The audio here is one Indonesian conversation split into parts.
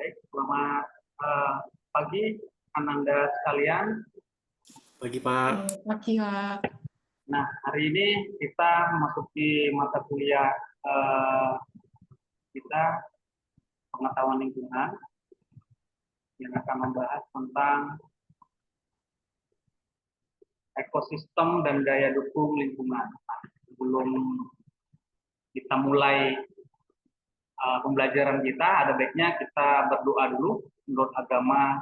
Baik, selamat pagi Ananda sekalian. Pagi Pak. Pagi Pak. Nah, hari ini kita memasuki mata kuliah kita pengetahuan lingkungan yang akan membahas tentang ekosistem dan daya dukung lingkungan. Sebelum kita mulai pembelajaran kita, ada baiknya kita berdoa dulu menurut agama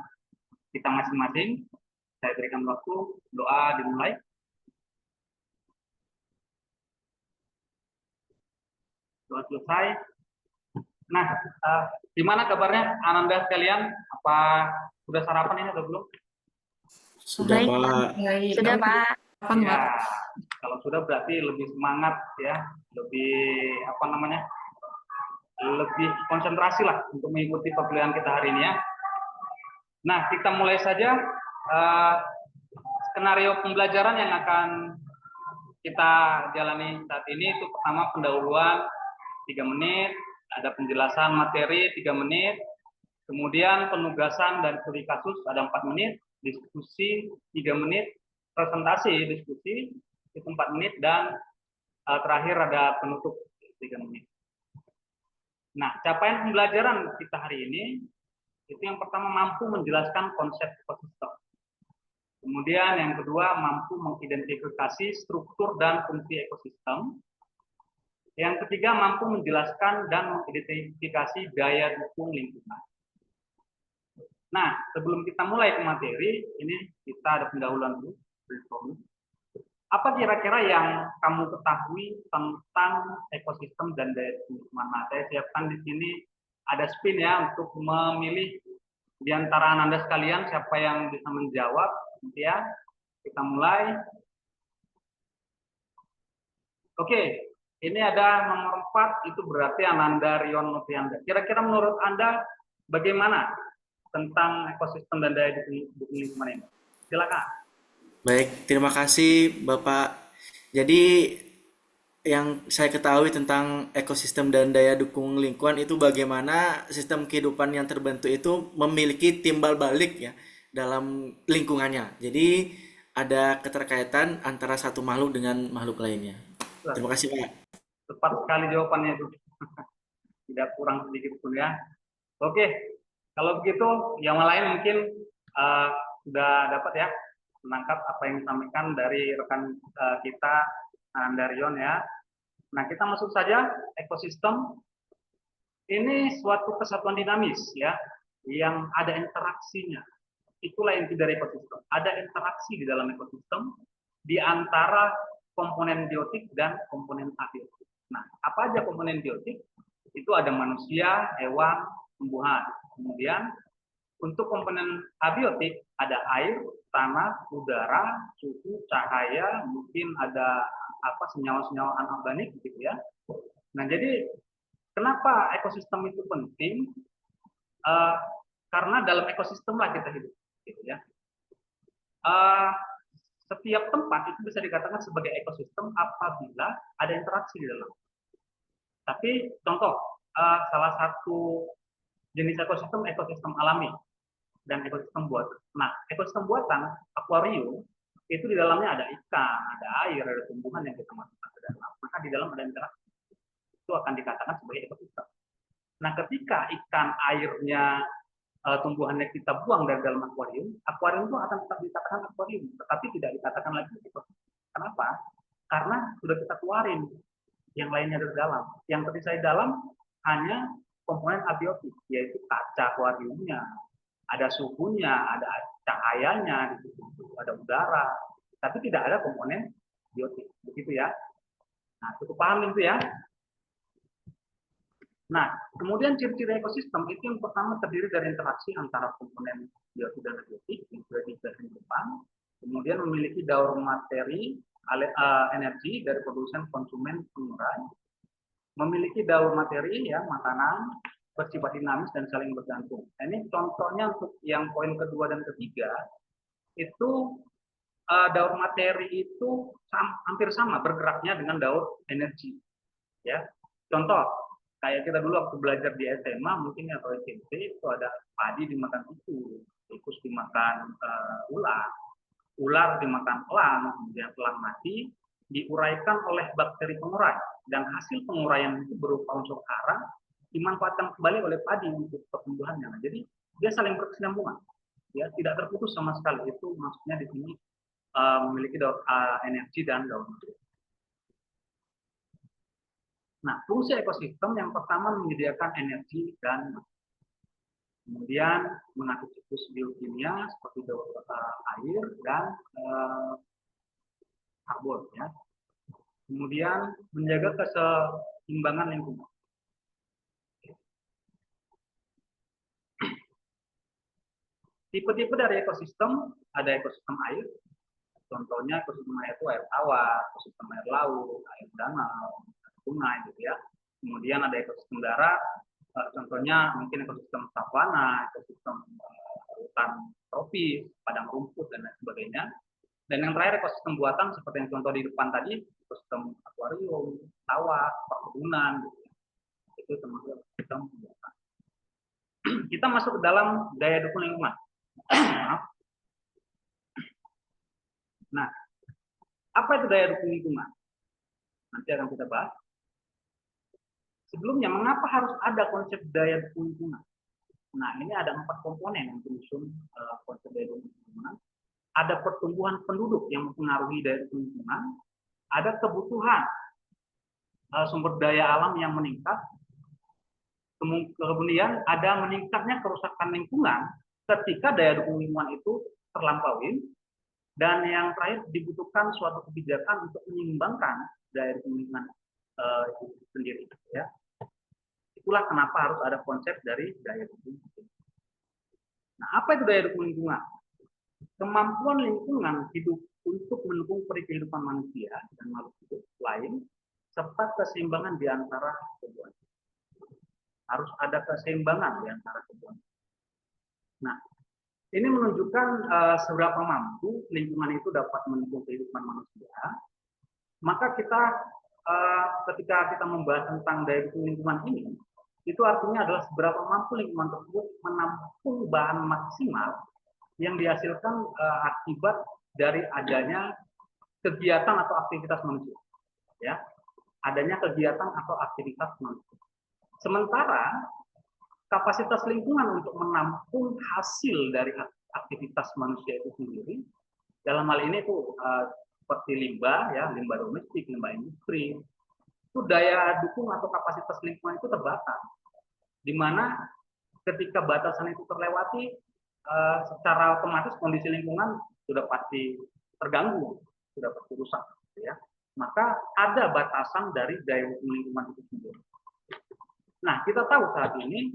kita masing-masing. Saya berikan waktu, doa dimulai. Doa selesai. Nah, gimana kabarnya Ananda sekalian? Apa sudah sarapan ini atau belum? Sudah Pak. Sudah Pak. Ya, kalau sudah berarti lebih semangat ya, lebih apa namanya? Lebih konsentrasi lah untuk mengikuti perkuliahan kita hari ini ya. Nah, kita mulai saja skenario pembelajaran yang akan kita jalani saat ini. Itu pertama pendahuluan 3 menit, ada penjelasan materi 3 menit, kemudian penugasan dan studi kasus ada 4 menit, diskusi 3 menit, presentasi diskusi itu 4 menit, dan terakhir ada penutup 3 menit. Nah, capaian pembelajaran kita hari ini itu yang pertama mampu menjelaskan konsep ekosistem. Kemudian yang kedua mampu mengidentifikasi struktur dan fungsi ekosistem. Yang ketiga mampu menjelaskan dan mengidentifikasi daya dukung lingkungan. Nah, sebelum kita mulai ke materi, ini kita ada pendahuluan dulu. Apa kira-kira yang kamu ketahui tentang ekosistem dan daya dukung lingkungan? Nah, saya siapkan di sini ada spin ya untuk memilih di antara Anda sekalian siapa yang bisa menjawab. Ya, kita mulai. Oke, ini ada nomor 4, itu berarti Ananda Rion Novianda. Kira-kira menurut Anda bagaimana tentang ekosistem dan daya dukung lingkungan ini? Silakan. Baik, terima kasih Bapak. Jadi yang saya ketahui tentang ekosistem dan daya dukung lingkungan itu bagaimana sistem kehidupan yang terbentuk itu memiliki timbal balik ya dalam lingkungannya. Jadi ada keterkaitan antara satu makhluk dengan makhluk lainnya. Terima kasih Pak. Tepat sekali jawabannya itu. Tidak kurang sedikit pun ya. Oke, kalau begitu yang lain mungkin sudah dapat ya menangkap apa yang disampaikan dari rekan kita Andarion ya. Nah, kita masuk saja. Ekosistem ini suatu kesatuan dinamis ya, yang ada interaksinya. Itulah inti dari ekosistem. Ada interaksi di dalam ekosistem di antara komponen biotik dan komponen abiotik. Nah, apa aja komponen biotik? Itu ada manusia, hewan, tumbuhan. Kemudian untuk komponen abiotik ada air, tanah, udara, suhu, cahaya, mungkin ada apa senyawa-senyawa anorganik gitu ya. Nah, jadi kenapa ekosistem itu penting? Karena dalam ekosistem lah kita hidup, gitu ya. Setiap tempat itu bisa dikatakan sebagai ekosistem apabila ada interaksi di dalam. Tapi contoh, salah satu jenis ekosistem alami dan ekosistem buatan. Nah, ekosistem buatan, akuarium, itu di dalamnya ada ikan, ada air, ada tumbuhan yang kita masukkan ke dalam. Maka di dalam ada interaksi. Itu akan dikatakan sebagai ekosistem. Nah, ketika ikan, airnya, tumbuhannya kita buang dari dalam akuarium itu akan tetap dikatakan akuarium, tetapi tidak dikatakan lagi ekosistem. Kenapa? Karena sudah kita keluarin yang lainnya dari dalam. Yang tersisa di dalam hanya komponen abiotik, yaitu kaca akuariumnya, ada suhunya, ada cahayanya, ada udara, tapi tidak ada komponen biotik, begitu ya. Nah, cukup paham itu ya. Nah, kemudian ciri-ciri ekosistem itu yang pertama terdiri dari interaksi antara komponen biotik dan abiotik yang sudah dijelaskan di depan, kemudian memiliki daur materi, energi dari produsen, konsumen, pengurai, memiliki daur materi ya makanan, bersifat dinamis dan saling bergantung. Ini contohnya untuk yang poin kedua dan ketiga itu daur materi itu hampir sama bergeraknya dengan daur energi. Ya, contoh Kayak kita dulu waktu belajar di SMA mungkin atau SMP itu ada padi dimakan tikus dimakan ular, ular dimakan elang, kemudian elang mati diuraikan oleh bakteri pengurai dan hasil penguraian itu berupa unsur hara dimanfaatkan kembali oleh padi untuk pertumbuhannya. Nah, jadi dia saling berkesinambungan, ya tidak terputus sama sekali. Itu maksudnya di sini memiliki energi dan daun. Nah, fungsi ekosistem yang pertama menyediakan energi dan kemudian mengatur siklus biokimia seperti air dan karbon, ya. Kemudian menjaga keseimbangan lingkungan. Tipe-tipe dari ekosistem ada ekosistem air. Contohnya ekosistem air itu air tawar, ekosistem air laut, air danau, sungai, gitu ya. Kemudian ada ekosistem darat, contohnya mungkin ekosistem savana, ekosistem hutan tropis, padang rumput dan lain sebagainya. Dan yang terakhir ekosistem buatan seperti yang contoh di depan tadi, ekosistem akuarium, sawah, perkebunan, gitu ya. Itu termasuk ekosistem buatan. Kita masuk ke dalam daya dukung lingkungan. Nah, apa itu daya dukung lingkungan? Nanti akan kita bahas. Sebelumnya, mengapa harus ada konsep daya dukung lingkungan? Nah, ini ada 4 komponen yang menyusun konsep daya dukung lingkungan. Ada pertumbuhan penduduk yang mempengaruhi daya dukung lingkungan. Ada kebutuhan sumber daya alam yang meningkat. Kemudian ada meningkatnya kerusakan lingkungan ketika daya dukung lingkungan itu terlampaui. Dan yang terakhir dibutuhkan suatu kebijakan untuk menyeimbangkan daya dukung lingkungan itu sendiri, ya. Itulah kenapa harus ada konsep dari daya dukung lingkungan. Nah, apa itu daya dukung lingkungan? Kemampuan lingkungan hidup untuk mendukung kehidupan manusia dan makhluk hidup lain serta keseimbangan di antara keduanya. Harus ada keseimbangan di antara keduanya. Nah, ini menunjukkan seberapa mampu lingkungan itu dapat mendukung kehidupan manusia. Maka kita ketika kita membahas tentang daya dukung lingkungan ini, itu artinya adalah seberapa mampu lingkungan tersebut menampung bahan maksimal yang dihasilkan akibat dari adanya kegiatan atau aktivitas manusia, ya, adanya kegiatan atau aktivitas manusia. Sementara kapasitas lingkungan untuk menampung hasil dari aktivitas manusia itu sendiri, dalam hal ini itu seperti limbah, ya, limbah domestik, limbah industri, itu daya dukung atau kapasitas lingkungan itu terbatas, di mana ketika batasan itu terlewati, secara otomatis kondisi lingkungan sudah pasti terganggu, sudah pasti rusak, ya. Maka ada batasan dari daya dukung lingkungan itu sendiri. Nah, kita tahu saat ini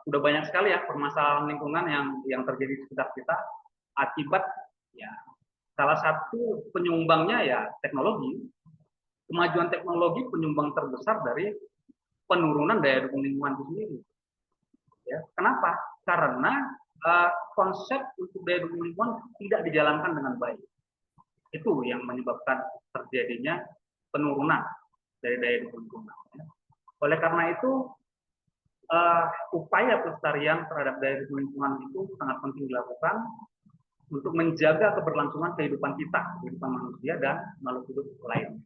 sudah banyak sekali ya permasalahan lingkungan yang terjadi di sekitar kita akibat, ya, salah satu penyumbangnya ya teknologi. Kemajuan teknologi penyumbang terbesar dari penurunan daya dukung lingkungan itu sendiri. Ya, kenapa? Karena konsep untuk daya dukung lingkungan tidak dijalankan dengan baik. Itu yang menyebabkan terjadinya penurunan dari daya dukung lingkungan. Oleh karena itu, upaya pelestarian terhadap daya dukung lingkungan itu sangat penting dilakukan untuk menjaga keberlangsungan kehidupan kita, kehidupan manusia dan makhluk hidup lain.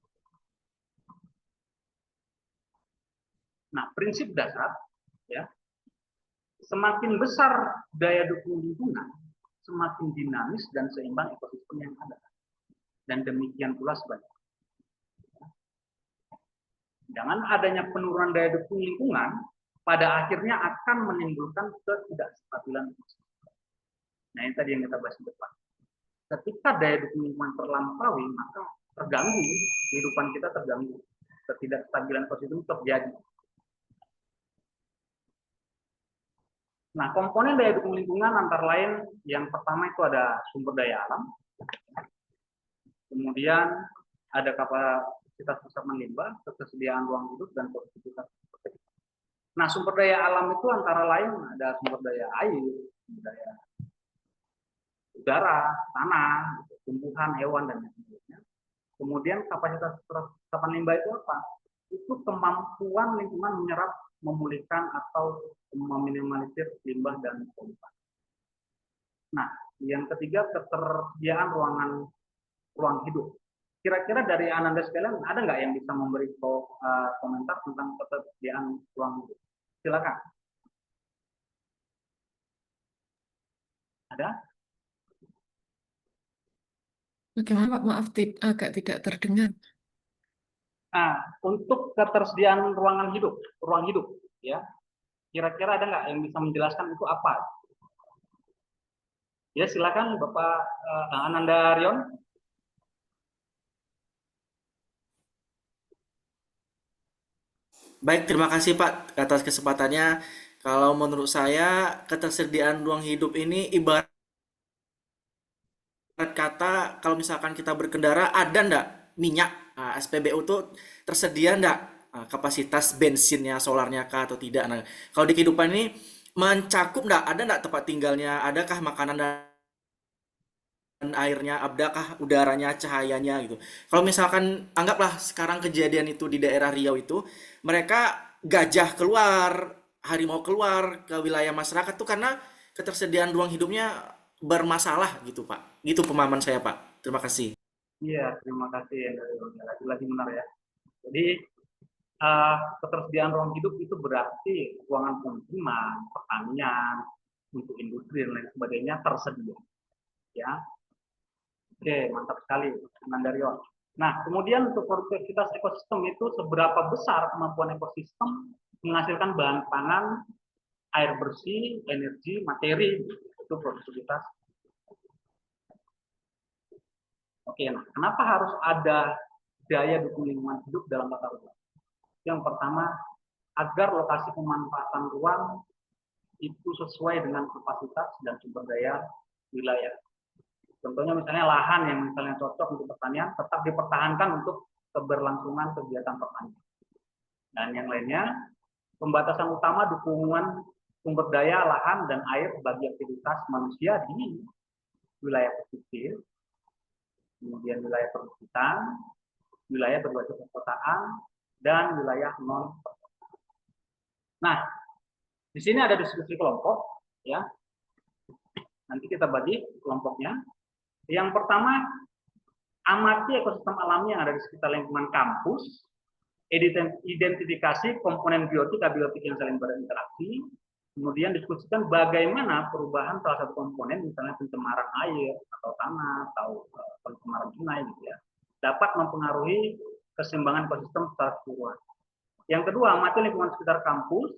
Nah, prinsip dasar, ya, semakin besar daya dukung lingkungan, semakin dinamis dan seimbang ekosistem yang ada. Dan demikian pula sebaliknya. Dengan adanya penurunan daya dukung lingkungan, pada akhirnya akan menimbulkan ketidakstabilan ekosistem. Nah, ini tadi yang kita bahas di depan. Ketika daya dukung lingkungan terlampaui, maka terganggu, kehidupan kita terganggu. Ketidakstabilan ekosistem terjadi. Nah, komponen daya dukung lingkungan antara lain yang pertama itu ada sumber daya alam, kemudian ada kapasitas peserta limbah, ketersediaan ruang hidup dan produktivitas. Nah, sumber daya alam itu antara lain ada sumber daya air, sumber daya udara, tanah, tumbuhan, hewan dan lain sebagainya. Kemudian kapasitas peserta limbah itu apa? itu kemampuan lingkungan menyerap, memulihkan atau meminimalisir limbah dan polutan. Nah, yang ketiga ketersediaan ruang hidup. Kira-kira dari Ananda sekalian ada nggak yang bisa memberi komentar tentang ketersediaan ruang hidup? Silakan. Ada? Bagaimana Pak? Maaf, agak tidak terdengar. Nah, untuk ketersediaan ruang hidup, ya, kira-kira ada nggak yang bisa menjelaskan itu apa? Ya, silakan Bapak Ananda Rion. Baik, terima kasih Pak atas kesempatannya. Kalau menurut saya, ketersediaan ruang hidup ini ibarat kata kalau misalkan kita berkendara ada ndak minyak SPBU tuh tersedia ndak kapasitas bensinnya, solarnya kah atau tidak. Nah, kalau di kehidupan ini mencakup ndak ada ndak tempat tinggalnya, adakah makanan dan airnya, adakah udaranya, cahayanya gitu. Kalau misalkan anggaplah sekarang kejadian itu di daerah Riau itu, mereka gajah keluar, harimau keluar ke wilayah masyarakat tuh karena ketersediaan ruang hidupnya bermasalah gitu Pak. Gitu pemahaman saya Pak. Terima kasih. Iya, terima kasih Anda Rion. Lagi-lagi benar ya. Jadi ketersediaan ruang hidup itu berarti ruangan pemukiman, pertanian, untuk industri dan lain sebagainya tersedia. Ya, oke, mantap sekali, Mandarion. Nah, kemudian untuk produktivitas ekosistem itu seberapa besar kemampuan ekosistem menghasilkan bahan pangan, air bersih, energi, materi, itu produktivitas. Oke, nah, kenapa harus ada daya dukung lingkungan hidup dalam tata ruang? Yang pertama, agar lokasi pemanfaatan ruang itu sesuai dengan kapasitas dan sumber daya wilayah. Contohnya misalnya lahan yang misalnya cocok untuk pertanian tetap dipertahankan untuk keberlangsungan kegiatan pertanian. Dan yang lainnya, pembatasan utama dukungan sumber daya lahan dan air bagi aktivitas manusia di wilayah pesisir, kemudian wilayah perbukitan, wilayah berbasis perkotaan, dan wilayah non. Nah, di sini ada diskusi kelompok, ya. Nanti kita bagi kelompoknya. Yang pertama, amati ekosistem alami yang ada di sekitar lingkungan kampus, identifikasi komponen biotik, abiotik yang saling berinteraksi, kemudian diskusikan bagaimana perubahan salah satu komponen, misalnya pencemaran air atau tanah atau pencemaran sungai, gitu ya, dapat mempengaruhi keseimbangan ekosistem secara keseluruhan. Yang kedua, amati lingkungan sekitar kampus,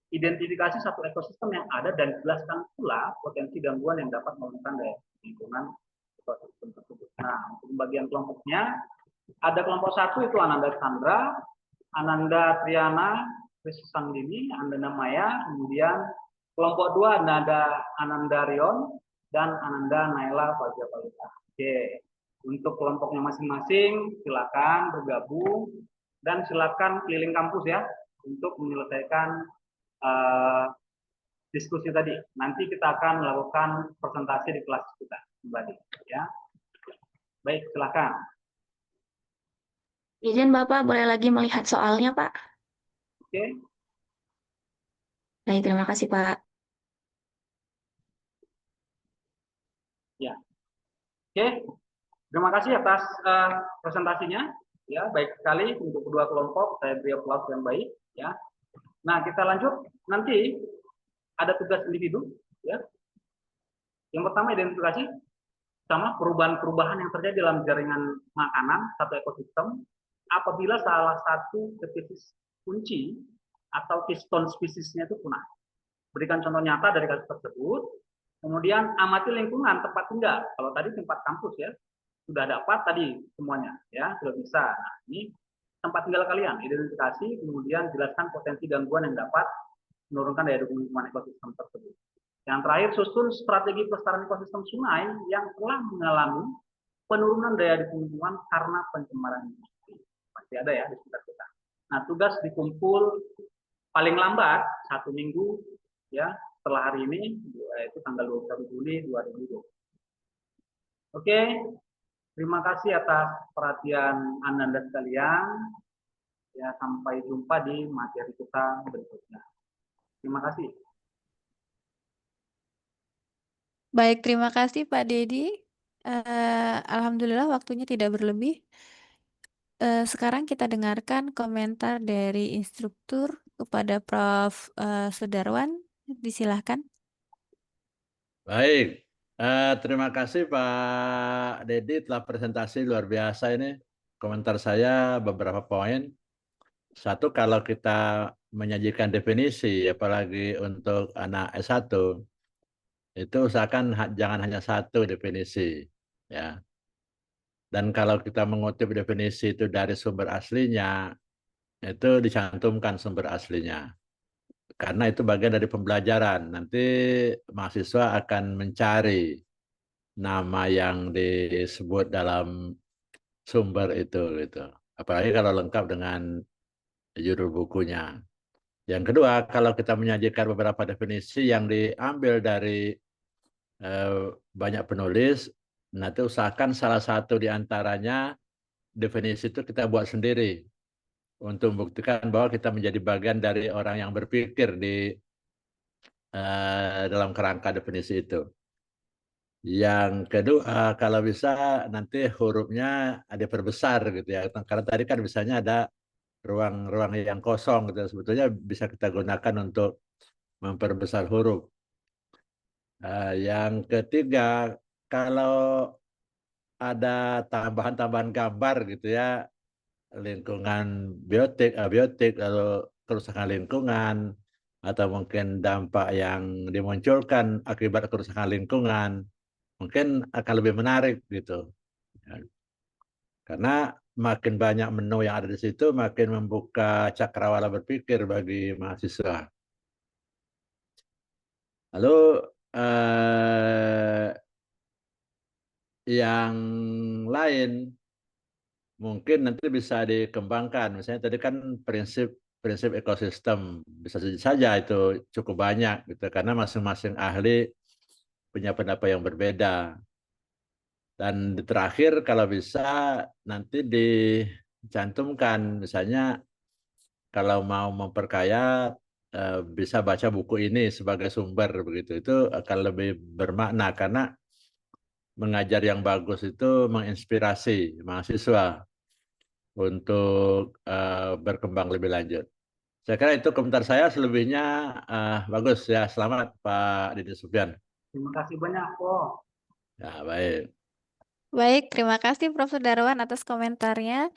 identifikasi satu ekosistem yang ada dan jelaskan pula potensi gangguan yang dapat menurunkan daya lingkungan ekosistem tersebut. Nah, untuk bagian kelompoknya, ada kelompok satu itu Ananda Chandra, Ananda Triana, Krisandini, Ananda Maya, kemudian kelompok dua ada Ananda Rion dan Ananda Naila Fajapalita. Oke, untuk kelompoknya masing-masing silakan bergabung dan silakan keliling kampus ya untuk menyelesaikan diskusi tadi. Nanti kita akan melakukan presentasi di kelas kita kembali ya. Baik, silakan. Izin Bapak, boleh lagi melihat soalnya, Pak? Oke. Baik, terima kasih, Pak. Ya. Oke. Terima kasih atas presentasinya. Ya, baik sekali untuk kedua kelompok. Saya beri aplaus yang baik. Ya. Nah, kita lanjut. Nanti ada tugas individu. Ya. Yang pertama identifikasi sama perubahan-perubahan yang terjadi dalam jaringan makanan satu ekosistem apabila salah satu spesies kunci atau keystone spesiesnya itu punah. Berikan contoh nyata dari kasus tersebut. Kemudian amati lingkungan tempat tinggal. Kalau tadi tempat kampus ya, sudah dapat tadi semuanya ya, sudah bisa. Nah, ini tempat tinggal kalian, identifikasi, kemudian jelaskan potensi gangguan yang dapat menurunkan daya dukung lingkungan ekosistem tersebut. Yang terakhir, susun strategi pelestarian ekosistem sungai yang telah mengalami penurunan daya dukung lingkungan karena pencemaran industri. Pasti ada ya di sekitar kita. Nah, tugas dikumpul paling lambat 1 minggu ya setelah hari ini, yaitu tanggal 21 Juli 2020. Oke, terima kasih atas perhatian Anda sekalian. Ya, sampai jumpa di materi kita berikutnya. Terima kasih. Baik, terima kasih Pak Dedi. Alhamdulillah waktunya tidak berlebih. Sekarang kita dengarkan komentar dari instruktur kepada Prof. Sudarwan. Disilahkan. Baik, terima kasih Pak Dedi telah presentasi luar biasa ini. Komentar saya beberapa poin. Satu, kalau kita menyajikan definisi, apalagi untuk anak S1, itu usahakan jangan hanya satu definisi. Ya. Dan kalau kita mengutip definisi itu dari sumber aslinya, itu dicantumkan sumber aslinya. Karena itu bagian dari pembelajaran. Nanti mahasiswa akan mencari nama yang disebut dalam sumber itu gitu. Apalagi kalau lengkap dengan judul bukunya. Yang kedua, kalau kita menyajikan beberapa definisi yang diambil dari banyak penulis, nanti usahakan salah satu di antaranya definisi itu kita buat sendiri untuk membuktikan bahwa kita menjadi bagian dari orang yang berpikir di dalam kerangka definisi itu. Yang kedua, kalau bisa nanti hurufnya diperbesar gitu ya. Karena tadi kan misalnya ada ruang-ruang yang kosong gitu. Sebetulnya bisa kita gunakan untuk memperbesar huruf. Yang ketiga, kalau ada tambahan-tambahan gambar gitu ya, lingkungan biotik, abiotik, lalu kerusakan lingkungan, atau mungkin dampak yang dimunculkan akibat kerusakan lingkungan, mungkin akan lebih menarik gitu. Karena makin banyak menu yang ada di situ, makin membuka cakrawala berpikir bagi mahasiswa. Lalu yang lain mungkin nanti bisa dikembangkan. Misalnya tadi kan prinsip ekosistem, bisa saja itu cukup banyak gitu, karena masing-masing ahli punya pendapat yang berbeda. Dan terakhir kalau bisa nanti dicantumkan, misalnya kalau mau memperkaya bisa baca buku ini sebagai sumber begitu. Itu akan lebih bermakna karena mengajar yang bagus itu menginspirasi mahasiswa untuk berkembang lebih lanjut. Saya kira itu komentar saya, selebihnya bagus ya. Selamat Pak Didi Sufyan. Terima kasih banyak, Prof. Ya, baik. Baik, terima kasih Prof. Sudarwan atas komentarnya.